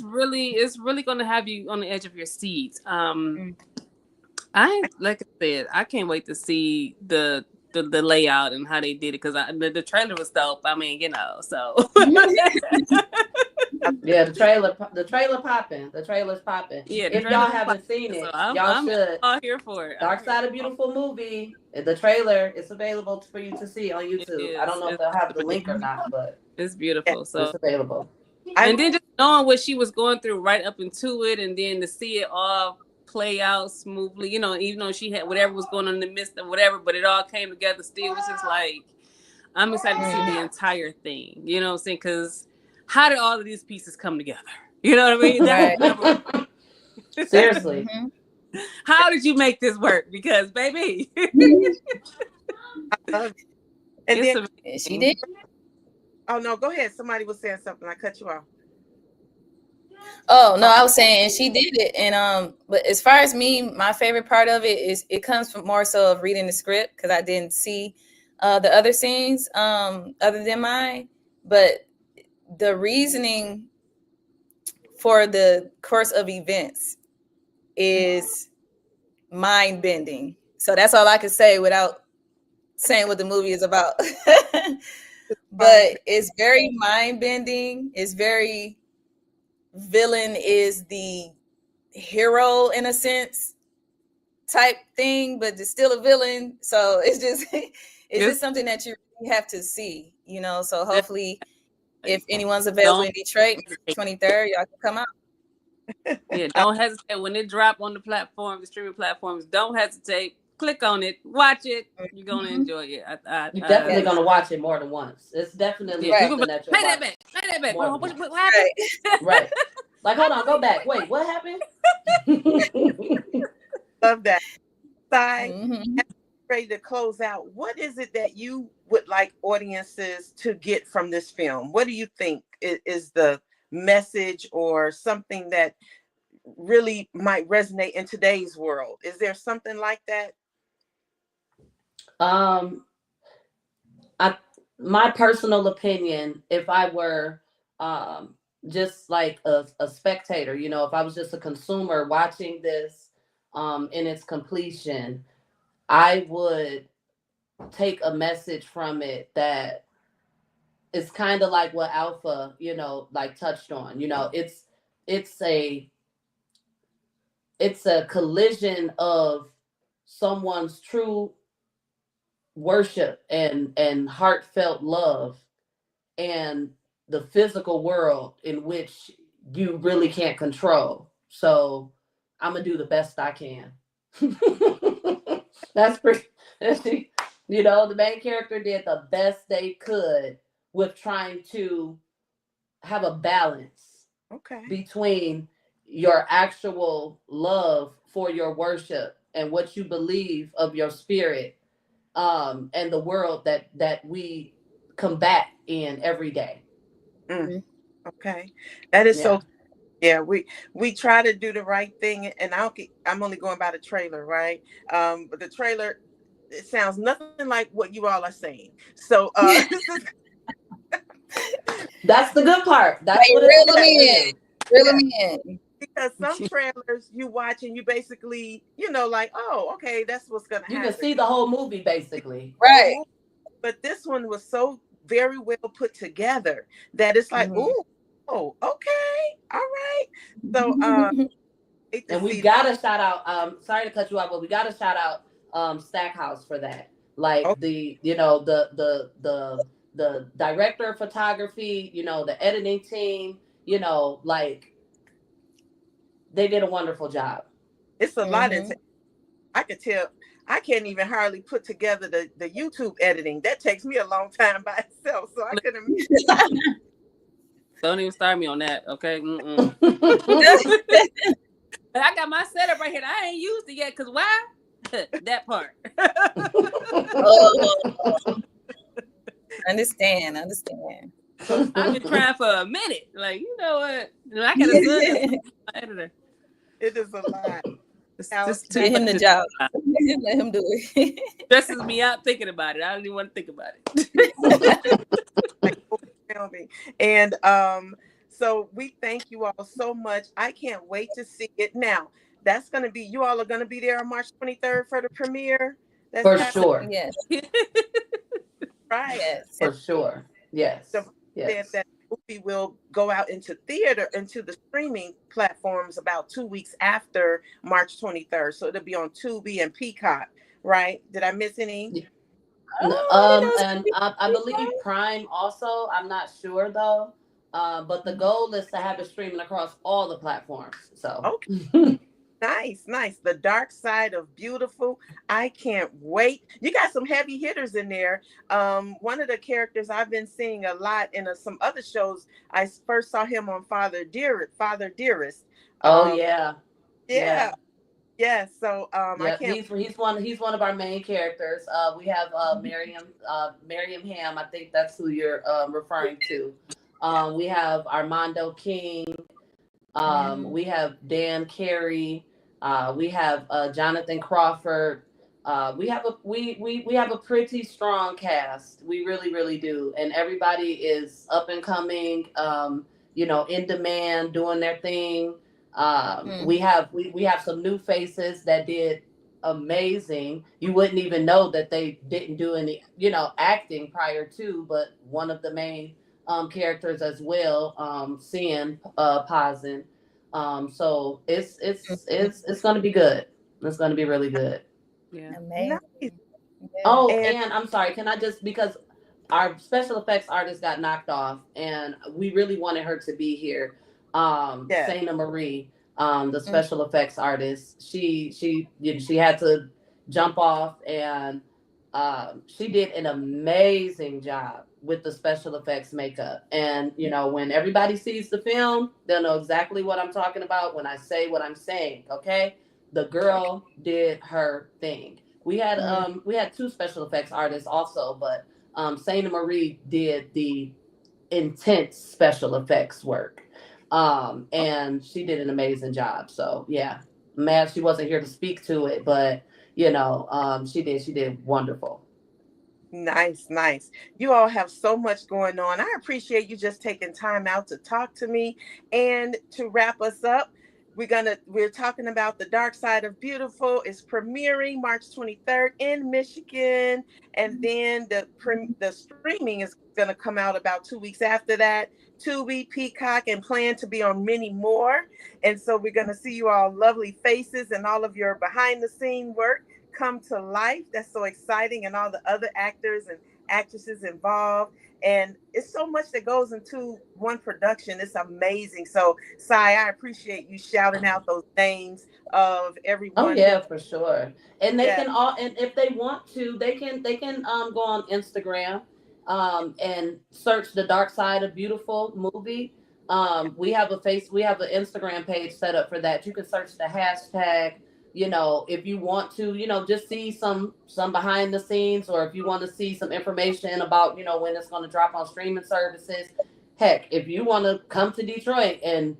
Speaker 5: really going to have you on the edge of your seat. Like I said, I can't wait to see the layout and how they did it, because the trailer was dope. I mean, so.
Speaker 6: Yeah, the trailer popping. The trailer's popping.
Speaker 5: Yeah,
Speaker 6: if y'all haven't seen it, y'all should.
Speaker 5: I'm all here for it.
Speaker 6: Dark Side of Beautiful movie. The trailer is available for you to see on YouTube. I don't know if they'll have the link or not, but
Speaker 5: it's beautiful. So
Speaker 6: it's available.
Speaker 5: And then just knowing what she was going through right up into it, and then to see it all play out smoothly, even though she had whatever was going on in the midst of whatever, but it all came together still. It was just like, I'm excited to see the entire thing. You know what I'm saying? Because how did all of these pieces come together? You know what I mean?
Speaker 6: Seriously.
Speaker 5: How did you make this work? Because, baby.
Speaker 1: And then
Speaker 4: she did.
Speaker 1: Oh, no, go ahead. Somebody was saying something. I cut you off.
Speaker 4: Oh, no, I was saying she did it. And but as far as me, my favorite part of it is it comes from more so of reading the script, because I didn't see the other scenes other than mine. But the reasoning for the course of events is mind bending. So that's all I can say without saying what the movie is about. But it's very mind bending. It's very, villain is the hero in a sense. type thing, but it's still a villain. So it's just something that you really have to see, you know. So hopefully, if anyone's available in Detroit, 23rd, y'all can come out.
Speaker 5: Yeah, don't hesitate when it drop on the platform, the streaming platforms. Don't hesitate. Click on it, watch it. You're gonna enjoy it.
Speaker 6: You're definitely gonna watch it more than once. It's definitely something that you'll watch.
Speaker 5: Play that back. What happened?
Speaker 6: Right. Like, hold on, go back. Wait, what happened?
Speaker 1: Love that. Ready to close out. What is it that you would like audiences to get from this film? What do you think is the message or something that really might resonate in today's world? Is there something like that?
Speaker 6: My personal opinion, if I were just like a spectator, you know, if I was just a consumer watching this in its completion, I would take a message from it that is kind of like what Alpha, you know, like touched on. You know, it's a collision of someone's true worship and heartfelt love and the physical world in which you really can't control. So I'm gonna do the best I can. That's pretty, you know, the main character did the best they could with trying to have a balance between your actual love for your worship and what you believe of your spirit, and the world that we combat in every day.
Speaker 1: Okay, that is so. Yeah, we try to do the right thing, and I'm only going by the trailer, right? But the trailer, it sounds nothing like what you all are saying. So
Speaker 6: that's the good part. That's what it's
Speaker 4: really in.
Speaker 1: Because some trailers you watch and you basically, you know, like, oh, okay, that's what's gonna happen.
Speaker 6: You can see the whole movie basically,
Speaker 4: right?
Speaker 1: But this one was so very well put together that it's like, oh, okay, all right. So
Speaker 6: and we gotta shout out, sorry to cut you off, but we gotta shout out Stackhouse for that. Like the, you know, the director of photography, you know, the editing team, you know, like they did a wonderful job.
Speaker 1: It's a lot of I could tell. I can't even hardly put together the YouTube editing. That takes me a long time by itself. So I couldn't.
Speaker 5: Don't even start me on that, okay? I got my setup right here. I ain't used it yet, cause why? That part.
Speaker 4: Understand.
Speaker 5: I've been trying for a minute. Like, you know what? I got a my editor.
Speaker 1: It is a lot.
Speaker 4: Just get him the job. Let him do it.
Speaker 5: Stresses me out thinking about it. I don't even want to think about it.
Speaker 1: And so we thank you all so much. I can't wait to see it. Now, that's going to be, you all are going to be there on March 23rd for the premiere.
Speaker 6: That's for sure.
Speaker 4: Yes.
Speaker 1: Right.
Speaker 4: Yes.
Speaker 6: For sure. Yes.
Speaker 1: So that movie will go out into theater, into the streaming platforms about 2 weeks after March 23rd. So it'll be on Tubi and Peacock, right? Did I miss any?
Speaker 6: Yeah. And I believe Prime also. I'm not sure though. But the goal is to have it streaming across all the platforms. So
Speaker 1: Nice. The Dark Side of Beautiful. I can't wait. You got some heavy hitters in there. One of the characters I've been seeing a lot in some other shows. I first saw him on Father Dearest.
Speaker 6: Oh yeah.
Speaker 1: So I can't.
Speaker 6: He's one of our main characters. We have Miriam Ham. I think that's who you're referring to. We have Armando King. We have Dan Carey. We have Jonathan Crawford. We have a pretty strong cast. We really, really do, and everybody is up and coming. You know, in demand, doing their thing. We have some new faces that did amazing. You wouldn't even know that they didn't do any, you know, acting prior to, but one of the main characters as well, Sayna Pozon. So it's going to be good. It's going to be really good.
Speaker 5: Yeah.
Speaker 4: Amazing.
Speaker 1: Nice.
Speaker 6: Oh,
Speaker 1: And
Speaker 6: and I'm sorry, can I just, because our special effects artist got knocked off and we really wanted her to be here.
Speaker 1: yeah,
Speaker 6: Sayna Marie, the
Speaker 4: Mm.
Speaker 6: special effects artist, she had to jump off, and she did an amazing job with the special effects makeup. And when everybody sees the film, they'll know exactly what I'm talking about when I say what I'm saying. Okay, the girl did her thing. We had two special effects artists also, but Sayna Marie did the intense special effects work. And she did an amazing job. So yeah, mad she wasn't here to speak to it, but she did wonderful.
Speaker 1: nice, nice. You all have so much going on. I appreciate you just taking time out to talk to me. And to wrap us up, we're talking about The Dark Side of Beautiful. It's premiering March 23rd in Michigan, and then the streaming is going to come out about 2 weeks after that. Tubi, Peacock, and plan to be on many more. And so we're going to see you all lovely faces and all of your behind the scene work come to life. That's so exciting, and all the other actors and actresses involved. And it's so much that goes into one production. It's amazing. So, Sai, I appreciate you shouting out those names of
Speaker 6: Oh
Speaker 1: everyone who,
Speaker 6: yeah, for sure. And they
Speaker 1: yeah,
Speaker 6: can all, and if they want to, they can go on Instagram and search The Dark Side of Beautiful movie. We have an Instagram page set up for that. You can search the hashtag, if you want to, just see some behind the scenes, or if you want to see some information about, when it's going to drop on streaming services. Heck, if you want to come to Detroit and,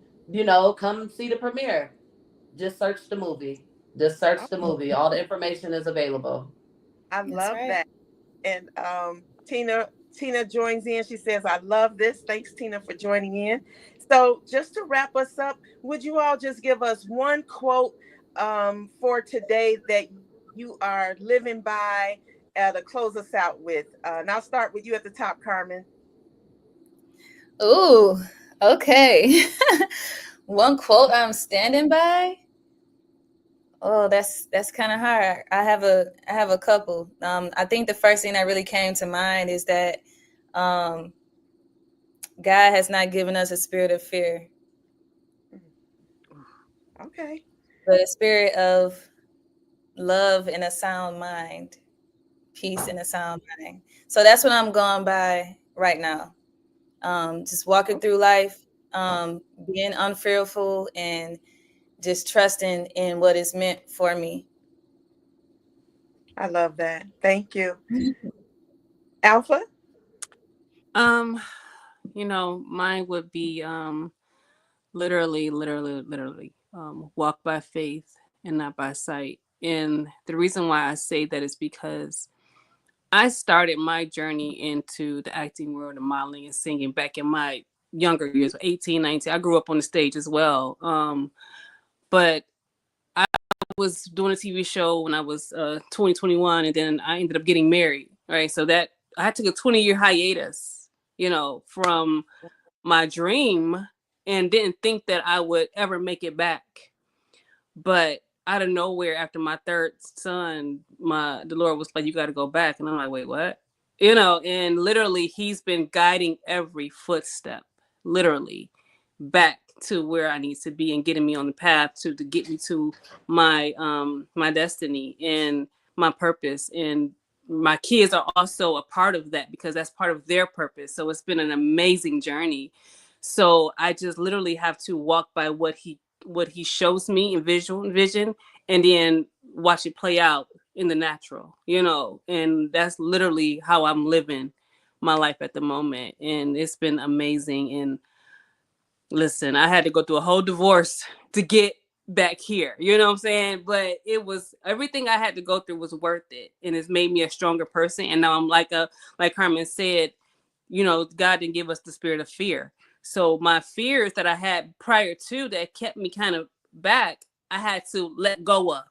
Speaker 6: come see the premiere, just search the movie. Just search the
Speaker 1: oh,
Speaker 6: movie. All the information is available.
Speaker 1: I
Speaker 4: That's
Speaker 1: love
Speaker 4: right.
Speaker 1: that. And Tina joins in. She says, I love this. Thanks, Tina, for joining in. So just to wrap us up, would you all just give us one quote for today that you are living by to close us out with? And I'll start with you at the top, Carmen.
Speaker 4: Ooh, okay. One quote I'm standing by. Oh, that's kind of hard. I have a couple. I think the first thing that really came to mind is that um, God has not given us a spirit of fear,
Speaker 1: Okay.
Speaker 4: but a spirit of love and a sound mind, peace and a sound mind. So that's what I'm going by right now. Just walking through life, being unfearful and just trusting in what is meant for me.
Speaker 1: I love that. Thank you. Alpha?
Speaker 5: Um, mine would be literally walk by faith and not by sight. And the reason why I say that is because I started my journey into the acting world and modeling and singing back in my younger years, 18, 19. I grew up on the stage as well. But I was doing a TV show when I was 20, 21, and then I ended up getting married. Right. So that I took a 20-year hiatus, from my dream, and didn't think that I would ever make it back. But out of nowhere, after my third son, the Lord was like, "You got to go back," and I'm like, "Wait, what?" And literally, He's been guiding every footstep, literally, back to where I need to be and getting me on the path to get me to my destiny and my purpose. And my kids are also a part of that because that's part of their purpose. So it's been an amazing journey. So I just literally have to walk by what he shows me in vision, and then watch it play out in the natural, and that's literally how I'm living my life at the moment. And it's been amazing. And listen, I had to go through a whole divorce to get back here. You know what I'm saying? But it was everything I had to go through was worth it. And it's made me a stronger person. And now I'm like Carmen said, God didn't give us the spirit of fear. So my fears that I had prior to that kept me kind of back, I had to let go of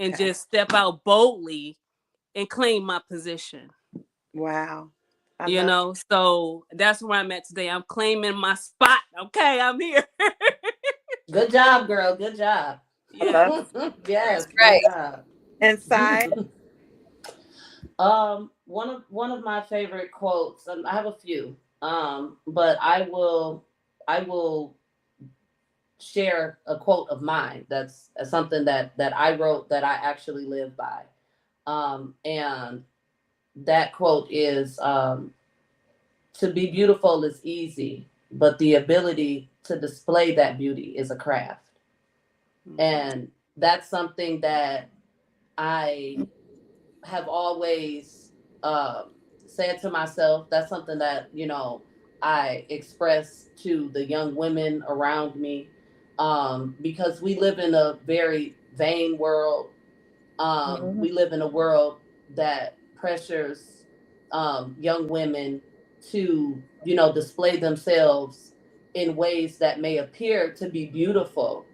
Speaker 5: and
Speaker 1: Okay.
Speaker 5: just step out boldly and claim my position.
Speaker 1: Wow. I love
Speaker 5: So that's where I'm at today. I'm claiming my spot. Okay, I'm here.
Speaker 6: Good job, girl. Good job.
Speaker 5: Yeah.
Speaker 6: Yes,
Speaker 4: right.
Speaker 6: good job.
Speaker 1: And Sai,
Speaker 6: One of my favorite quotes. I have a few. But I will share a quote of mine. That's something that I wrote that I actually live by. And that quote is, "To be beautiful is easy, but the ability to display that beauty is a craft." And that's something that I have always said to myself. That's something that, I express to the young women around me, because we live in a very vain world.
Speaker 4: Mhm.
Speaker 6: We live in a world that pressures young women to, display themselves in ways that may appear to be beautiful,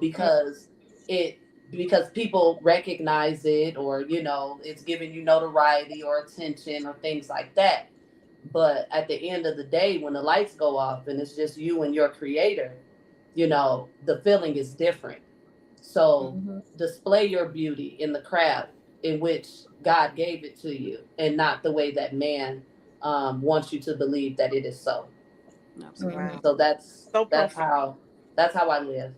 Speaker 6: because it because people recognize it, or it's giving you notoriety or attention or things like that. But at the end of the day, when the lights go off and it's just you and your creator, the feeling is different. So
Speaker 4: Mhm.
Speaker 6: display your beauty in the craft in which God gave it to you, and not the way that man wants you to believe that it is so.
Speaker 5: Absolutely.
Speaker 1: wow,
Speaker 4: Mhm.
Speaker 6: So that's
Speaker 1: so
Speaker 6: that's
Speaker 1: profound.
Speaker 6: how that's how I live.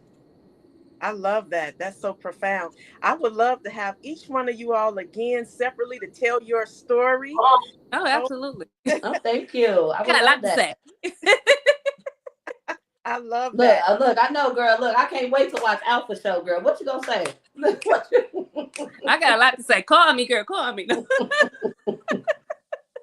Speaker 1: I love that. That's so profound. I would love to have each one of you all again separately to tell your story.
Speaker 5: Oh,
Speaker 1: Oh,
Speaker 5: absolutely.
Speaker 6: Oh, thank you. I
Speaker 5: I
Speaker 6: would
Speaker 5: got a
Speaker 6: love
Speaker 5: lot to
Speaker 6: that.
Speaker 5: say.
Speaker 1: I love
Speaker 6: Look,
Speaker 1: that.
Speaker 6: look, I know, girl. Look, I can't wait to watch Alpha Show, girl. What you gonna say? Look, what you...
Speaker 5: I got a lot to say. Call me, girl. Call me.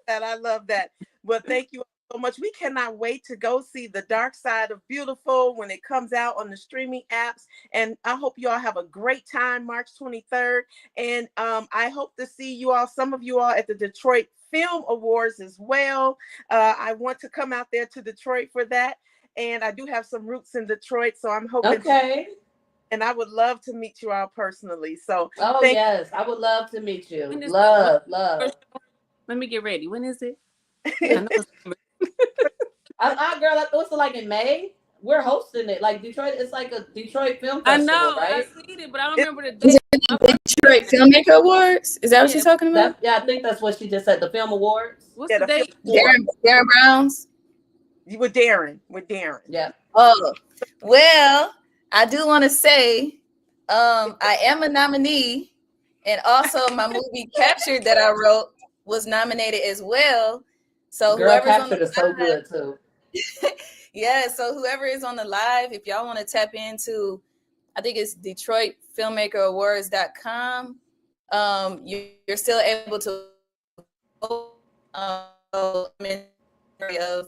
Speaker 1: And I love that. Well, thank you so much. We cannot wait to go see The Dark Side of Beautiful when it comes out on the streaming apps. And I hope you all have a great time March 23rd. And I hope to see you all, some of you all, at the Detroit Film Awards as well. I want to come out there to Detroit for that. And I do have some roots in Detroit, so I'm hoping to,
Speaker 6: Okay.
Speaker 1: and I would love to meet you all personally. So
Speaker 6: Oh
Speaker 1: thank
Speaker 6: yes, I would love to meet you.
Speaker 5: When is the what?
Speaker 6: Love, love.
Speaker 5: Let me get ready. When is it? I know
Speaker 1: you.
Speaker 5: it's
Speaker 6: Girl, what's it like in May? We're hosting it. Like Detroit, it's like a Detroit Film
Speaker 5: I
Speaker 6: Festival,
Speaker 5: know. I
Speaker 6: right?
Speaker 5: seen it, but I don't
Speaker 1: It,
Speaker 5: remember the
Speaker 4: Is
Speaker 5: date.
Speaker 4: it
Speaker 5: My
Speaker 4: the Detroit
Speaker 5: birthday.
Speaker 4: Filmmaker Awards? Is that what you're
Speaker 5: Yeah.
Speaker 4: talking about?
Speaker 6: That, yeah, I think that's what she just said. The Film Awards.
Speaker 5: What's
Speaker 1: yeah,
Speaker 5: the
Speaker 1: the film
Speaker 5: date?
Speaker 1: award.
Speaker 4: Darren Browns?
Speaker 1: You with Darren, with Darren.
Speaker 6: Yeah.
Speaker 4: Oh, well, I do want to say I am a nominee, and also my movie Captured that I wrote was nominated as well. So
Speaker 6: Girl,
Speaker 4: whoever's on the
Speaker 6: Captured is so good too.
Speaker 4: yeah, so whoever is on the live, if y'all want to tap into, I think it's DetroitFilmmakerAwards.com. You're still able to vote. I'm in of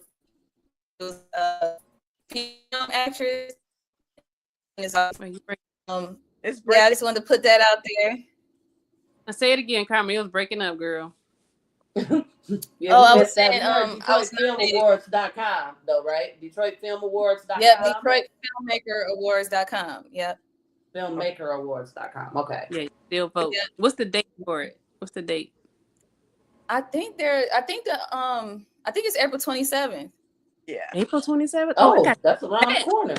Speaker 4: film actress.
Speaker 5: Wait, you break-
Speaker 1: It's
Speaker 4: Yeah, I
Speaker 1: breaking.
Speaker 4: just wanted to put that out there.
Speaker 5: I say it again, Carmen. It was breaking up, girl.
Speaker 6: Yeah,
Speaker 4: Oh,
Speaker 6: we
Speaker 4: I was
Speaker 6: missed that.
Speaker 4: saying,
Speaker 6: We heard
Speaker 4: I was nominated.
Speaker 6: DetroitFilmAwards.com though, right?
Speaker 4: Yep,
Speaker 6: DetroitFilmAwards.com.
Speaker 4: DetroitFilmmakerAwards.com. Yep.
Speaker 6: FilmmakerAwards.com. Okay.
Speaker 5: Yeah, you still vote.
Speaker 4: Yeah.
Speaker 5: What's the date for it? What's the date?
Speaker 4: I think it's April 27th.
Speaker 1: Yeah.
Speaker 5: April 27th? Oh, I
Speaker 6: Oh,
Speaker 5: got
Speaker 6: that's around the
Speaker 5: that.
Speaker 6: corner.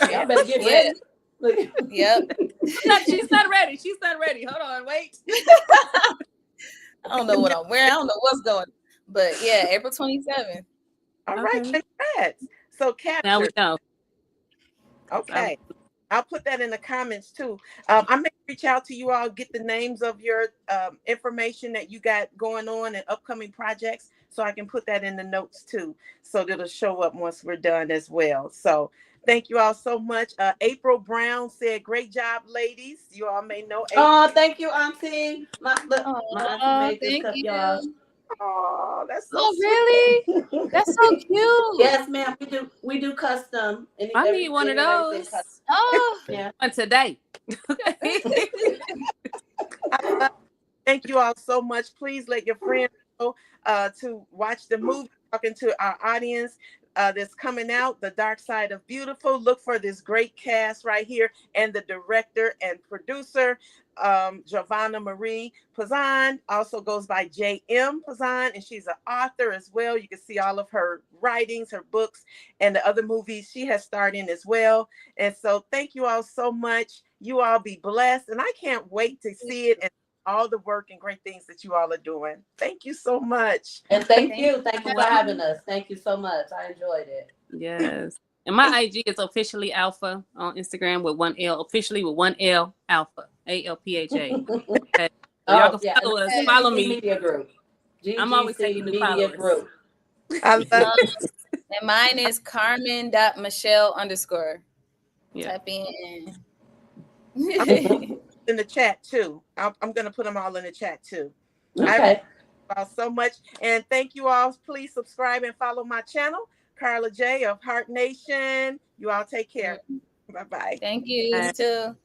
Speaker 6: Y'all
Speaker 1: Yeah.
Speaker 6: better get
Speaker 4: Yeah.
Speaker 6: ready. Look.
Speaker 4: Yep.
Speaker 5: She's not ready. She's not ready. Hold on, wait.
Speaker 4: I don't know what I'm wearing. I don't know what's going. But yeah, April 27th.
Speaker 1: All right.
Speaker 5: Okay.
Speaker 1: Congrats. So
Speaker 5: Now we
Speaker 1: captured.
Speaker 5: know.
Speaker 1: Okay. I'll put that in the comments too. I may reach out to you all, get the names of your information that you got going on and upcoming projects, so I can put that in the notes too, so that it'll show up once we're done as well. So thank you all so much. April Brown said, "Great job, ladies." You all may know April.
Speaker 6: Oh, thank you, Auntie. My auntie
Speaker 4: Oh,
Speaker 6: made this
Speaker 4: thank
Speaker 6: cup, y'all.
Speaker 4: you.
Speaker 1: Oh, that's so
Speaker 4: Oh,
Speaker 1: sweet.
Speaker 4: really? That's so cute.
Speaker 6: Yes, ma'am. We do custom.
Speaker 5: I need one of
Speaker 6: Any and everything custom.
Speaker 5: those.
Speaker 4: Oh,
Speaker 6: Yeah.
Speaker 5: On today.
Speaker 1: Thank you all so much. Please let your friends know to watch the movie, talking to our audience that's coming out, The Dark Side of Beautiful. Look for this great cast right here, and the director and producer, Jovahna Marie Pozon, also goes by J.M. Pozon, and she's an author as well. You can see all of her writings, her books, and the other movies she has starred in as well. And so thank you all so much. You all be blessed. And I can't wait to see it and all the work and great things that you all are doing. Thank you so much.
Speaker 6: And thank you
Speaker 5: You're
Speaker 6: for
Speaker 5: welcome.
Speaker 6: having us. Thank you so much. I enjoyed it.
Speaker 5: Yes. And my IG is officially Alpha on Instagram with one L, officially with one L, Alpha, ALPHA. Okay. So y'all
Speaker 6: Oh
Speaker 5: can
Speaker 6: yeah, and
Speaker 5: follow us.
Speaker 6: that's
Speaker 5: Follow
Speaker 6: GGC
Speaker 5: me.
Speaker 6: Media Group.
Speaker 5: I'm always
Speaker 6: GGC
Speaker 5: taking new
Speaker 6: Media
Speaker 5: followers.
Speaker 6: Group.
Speaker 1: I love
Speaker 4: Um, and mine is Carmen.Michele_.
Speaker 5: Yeah.
Speaker 4: Type in.
Speaker 1: in the chat too. I'm going to put them all in the chat too. I appreciate
Speaker 6: Okay.
Speaker 1: you all so much. And thank you all. Please subscribe and follow my channel, Carla J of Heart Nation. You all take care. Bye-bye.
Speaker 4: Thank you. You too.